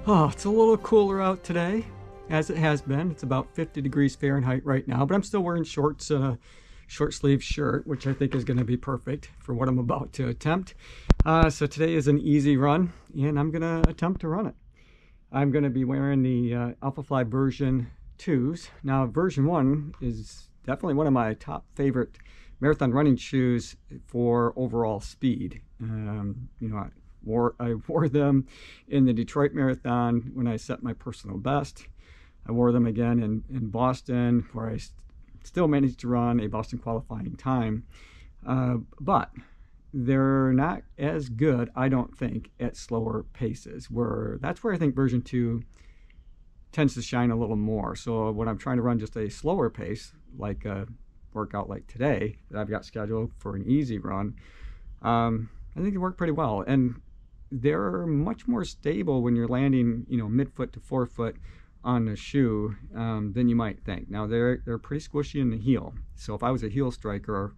Oh, it's a little cooler out today, as it has been. It's about 50 degrees Fahrenheit right now, but I'm still wearing shorts and a short sleeve shirt, which I think is going to be perfect for what I'm about to attempt. So today is an easy run, and I'm going to attempt to run it. I'm going to be wearing the Alphafly version 2s. Now, version 1 is definitely one of my top favorite marathon running shoes for overall speed. You know, I wore them in the Detroit Marathon when I set my personal best. I wore them again in Boston, where I still managed to run a Boston qualifying time. But they're not as good, I don't think, at slower paces. That's where I think version 2 tends to shine a little more. So when I'm trying to run just a slower pace, like a workout like today that I've got scheduled for an easy run, I think they work pretty well. And they're much more stable when you're landing, you know, mid-foot to forefoot on the shoe than you might think. Now they're pretty squishy in the heel, so if I was a heel striker,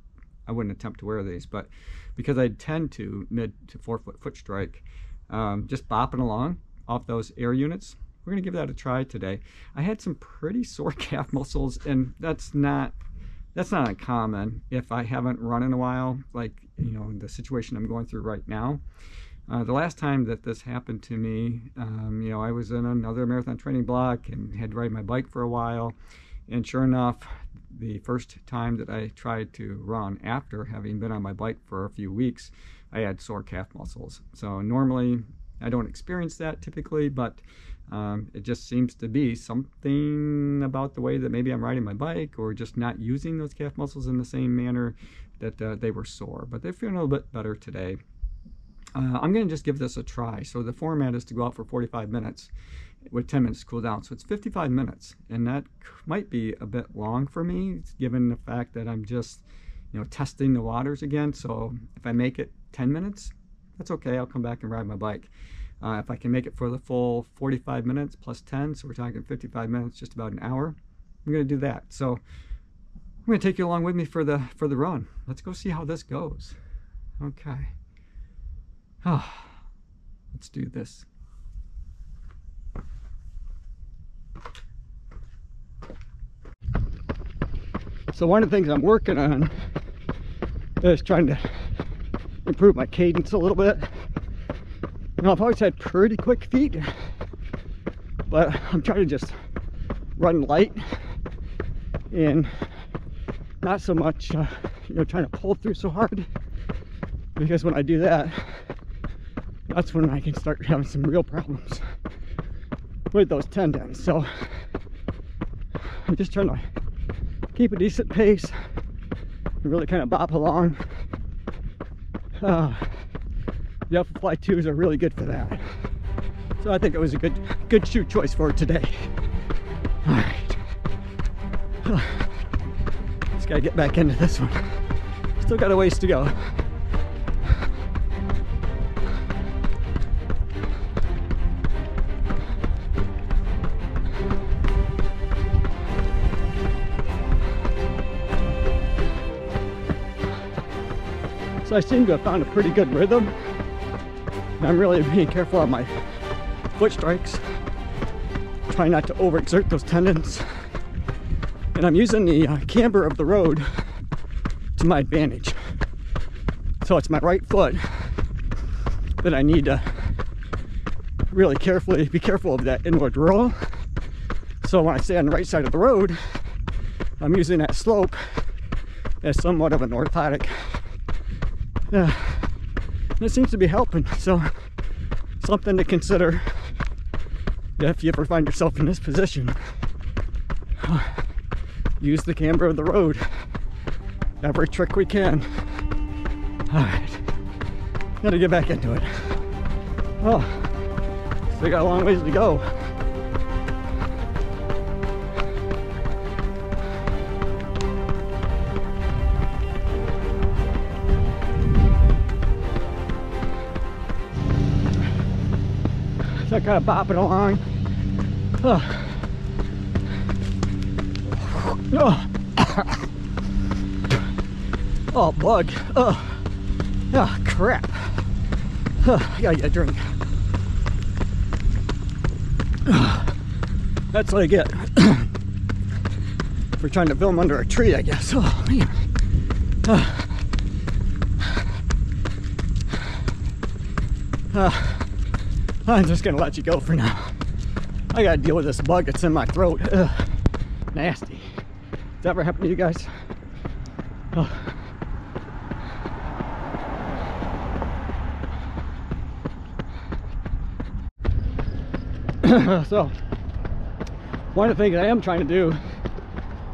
I wouldn't attempt to wear these. But because I tend to mid to forefoot foot strike, just bopping along off those air units, we're gonna give that a try today. I had some pretty sore calf muscles, and that's not uncommon if I haven't run in a while, like, you know, the situation I'm going through right now. The last time that this happened to me, you know, I was in another marathon training block and had to ride my bike for a while. And sure enough, the first time that I tried to run after having been on my bike for a few weeks, I had sore calf muscles. So normally I don't experience that typically, but it just seems to be something about the way that maybe I'm riding my bike, or just not using those calf muscles in the same manner that they were sore. But they're feeling a little bit better today. I'm going to just give this a try. So the format is to go out for 45 minutes with 10 minutes to cool down. So it's 55 minutes, and that might be a bit long for me, given the fact that I'm just, you know, testing the waters again. So if I make it 10 minutes, that's okay. I'll come back and ride my bike. If I can make it for the full 45 minutes plus 10, so we're talking 55 minutes, just about an hour, I'm going to do that. So I'm going to take you along with me for the run. Let's go see how this goes. Okay. Oh, let's do this. So one of the things I'm working on is trying to improve my cadence a little bit. You know, I've always had pretty quick feet, but I'm trying to just run light and not so much, you know, trying to pull through so hard, because when I do that, that's when I can start having some real problems with those tendons. So I'm just trying to keep a decent pace and really kind of bop along. The Alphafly 2s are really good for that. So I think it was a good shoe choice for today. All right. Just gotta get back into this one. Still got a ways to go. So I seem to have found a pretty good rhythm. And I'm really being careful on my foot strikes. Trying not to overexert those tendons. And I'm using the camber of the road to my advantage. So it's my right foot that I need to really be careful of that inward roll. So when I stay on the right side of the road, I'm using that slope as somewhat of an orthotic. And it seems to be helping. So something to consider if you ever find yourself in this position. Use the camber of the road. Every trick we can. All right, gotta get back into it. Oh, still got a long ways to go. So kind of bopping along. Oh, bug. Oh, crap. I gotta get a drink. That's what I get for trying to film under a tree, I guess. Oh, man. I'm just gonna let you go for now. I gotta deal with this bug that's in my throat. Ugh, nasty. Does that ever happen to you guys? Oh. So, one of the things I am trying to do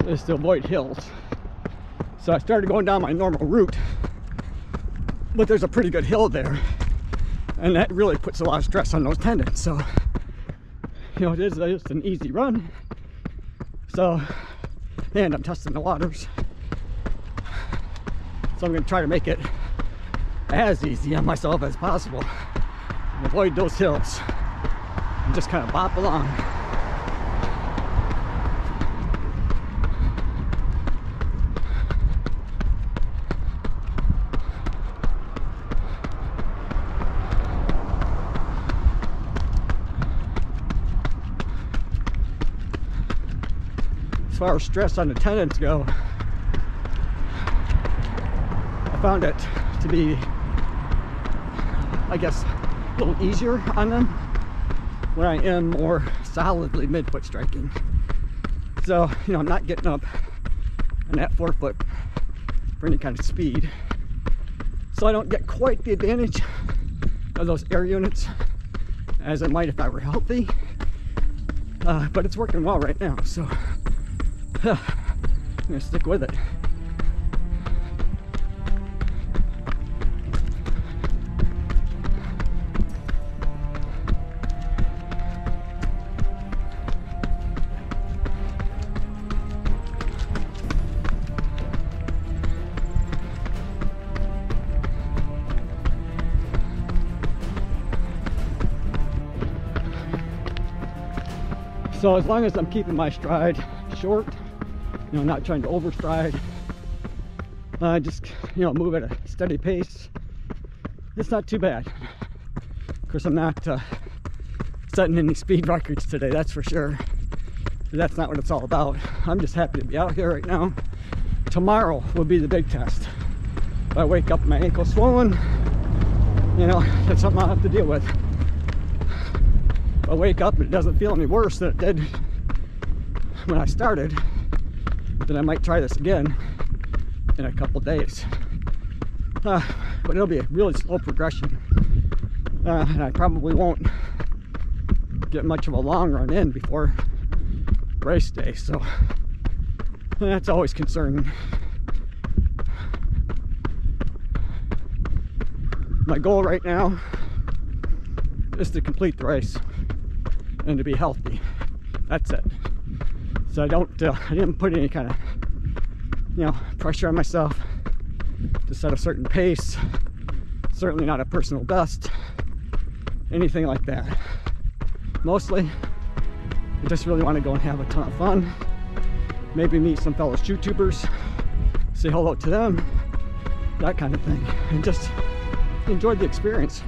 is to avoid hills. So I started going down my normal route, but there's a pretty good hill there, and that really puts a lot of stress on those tendons. So, you know, it is just an easy run. So, and I'm testing the waters. So I'm going to try to make it as easy on myself as possible and avoid those hills and just kind of bop along. As far as stress on the tendons go, I found it to be, I guess, a little easier on them when I am more solidly midfoot striking. So, you know, I'm not getting up on that forefoot for any kind of speed. So I don't get quite the advantage of those air units as I might if I were healthy. But it's working well right now, so I'm gonna stick with it. So as long as I'm keeping my stride short, you know, not trying to overstride, just, you know, move at a steady pace, it's not too bad. Of course, I'm not setting any speed records today, that's for sure. That's not what it's all about. I'm just happy to be out here right now. Tomorrow will be the big test. If I wake up, my ankle swollen, you know, that's something I'll have to deal with. If I wake up and it doesn't feel any worse than it did when I started, then I might try this again in a couple days. But it'll be a really slow progression. And I probably won't get much of a long run in before race day, so that's always concerning. My goal right now is to complete the race and to be healthy. That's it. So I didn't put any kind of, you know, pressure on myself to set a certain pace. Certainly not a personal best, anything like that. Mostly, I just really want to go and have a ton of fun. Maybe meet some fellow YouTubers, say hello to them, that kind of thing, and just enjoy the experience.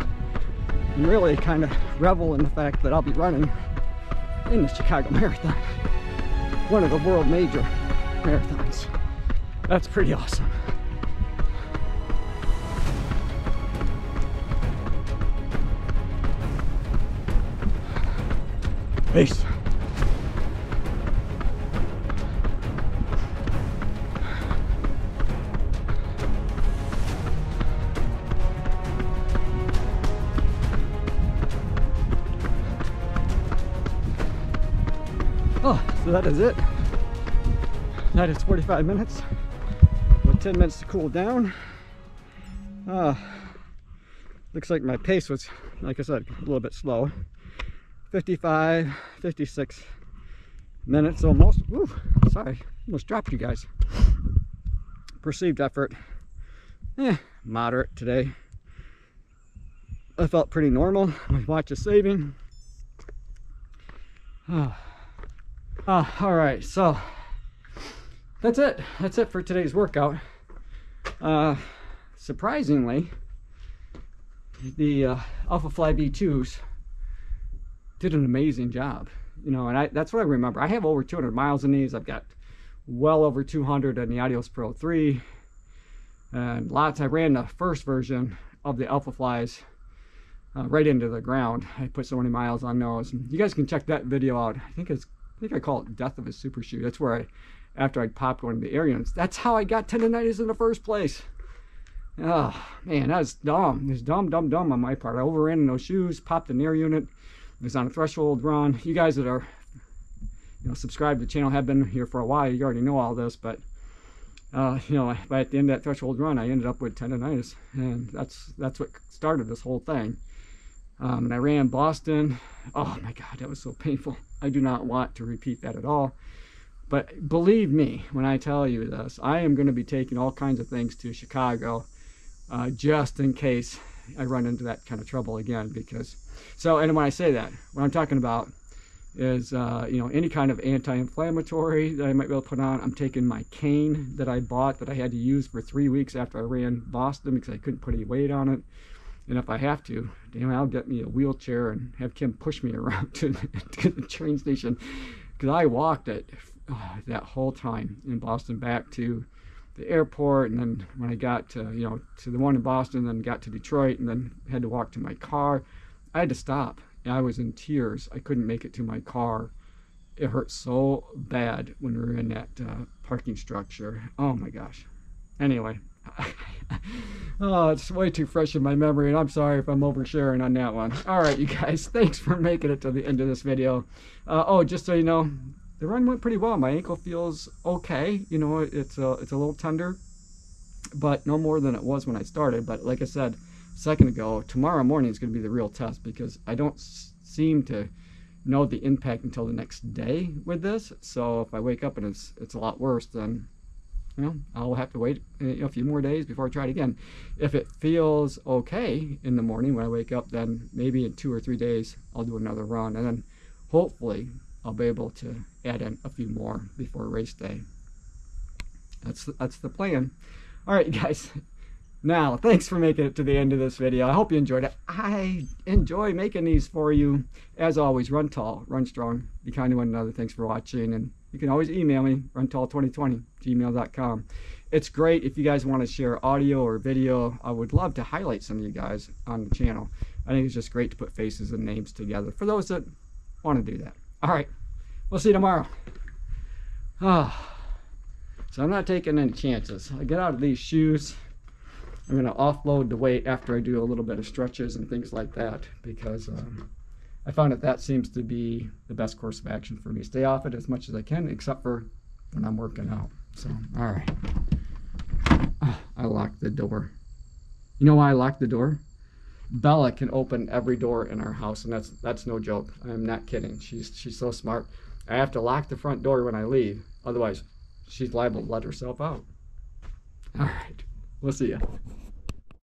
And really kind of revel in the fact that I'll be running in the Chicago Marathon, one of the world major marathons. That's pretty awesome. Peace. Oh, so that is it. That is 45 minutes with 10 minutes to cool down. Looks like my pace was, like I said, a little bit slow. 55, 56 minutes almost. Woo, sorry, almost dropped you guys. Perceived effort, moderate today. I felt pretty normal. My watch is saving. All right, so that's it. That's it for today's workout. Surprisingly, the Alpha Fly V2s did an amazing job. You know, and that's what I remember. I have over 200 miles in these. I've got well over 200 in the Adios Pro 3. And lots. I ran the first version of the Alpha Flies right into the ground. I put so many miles on those. And you guys can check that video out. I think I call it Death of a Super Shoe. That's where after I'd popped one of the air units, that's how I got tendonitis in the first place. Oh man, that was dumb. It was dumb on my part. I overran in those shoes, popped an air unit. It was on a threshold run. You guys that are, you know, subscribed to the channel, have been here for a while, you already know all this, but you know, by at the end of that threshold run, I ended up with tendonitis, and that's what started this whole thing. And I ran Boston. Oh my God, that was so painful. I do not want to repeat that at all. But believe me when I tell you this, I am going to be taking all kinds of things to Chicago just in case I run into that kind of trouble again. Because and when I say that, what I'm talking about is you know, any kind of anti-inflammatory that I might be able to put on. I'm taking my cane that I bought that I had to use for 3 weeks after I ran Boston because I couldn't put any weight on it. And if I have to, damn, I'll get me a wheelchair and have Kim push me around to the train station, because I walked it that whole time in Boston back to the airport, and then when I got to, you know, to the one in Boston, then got to Detroit, and then had to walk to my car. I had to stop. I was in tears. I couldn't make it to my car. It hurt so bad when we were in that parking structure. Oh my gosh. Anyway. Oh, it's way too fresh in my memory, and I'm sorry if I'm oversharing on that one. All right, you guys, thanks for making it to the end of this video. Oh, just so you know, the run went pretty well. My ankle feels okay. You know, it's a little tender, but no more than it was when I started. But like I said a second ago, tomorrow morning is going to be the real test, because I don't seem to know the impact until the next day with this. So if I wake up and it's a lot worse, then, you know, I'll have to wait a few more days before I try it again. If it feels okay in the morning when I wake up, then maybe in 2 or 3 days I'll do another run, and then hopefully I'll be able to add in a few more before race day. That's the plan. All right, you guys. Now, thanks for making it to the end of this video. I hope you enjoyed it. I enjoy making these for you. As always, run tall, run strong, be kind to one another. Thanks for watching, and you can always email me, runtall2020@gmail.com. It's great if you guys want to share audio or video. I would love to highlight some of you guys on the channel. I think it's just great to put faces and names together for those that want to do that. All right, we'll see you tomorrow. So I'm not taking any chances. I get out of these shoes. I'm going to offload the weight after I do a little bit of stretches and things like that, because I found that seems to be the best course of action for me. Stay off it as much as I can, except for when I'm working out. So, all right. I locked the door. You know why I locked the door? Bella can open every door in our house, and that's no joke. I'm not kidding. She's so smart. I have to lock the front door when I leave. Otherwise, she's liable to let herself out. All right. We'll see ya.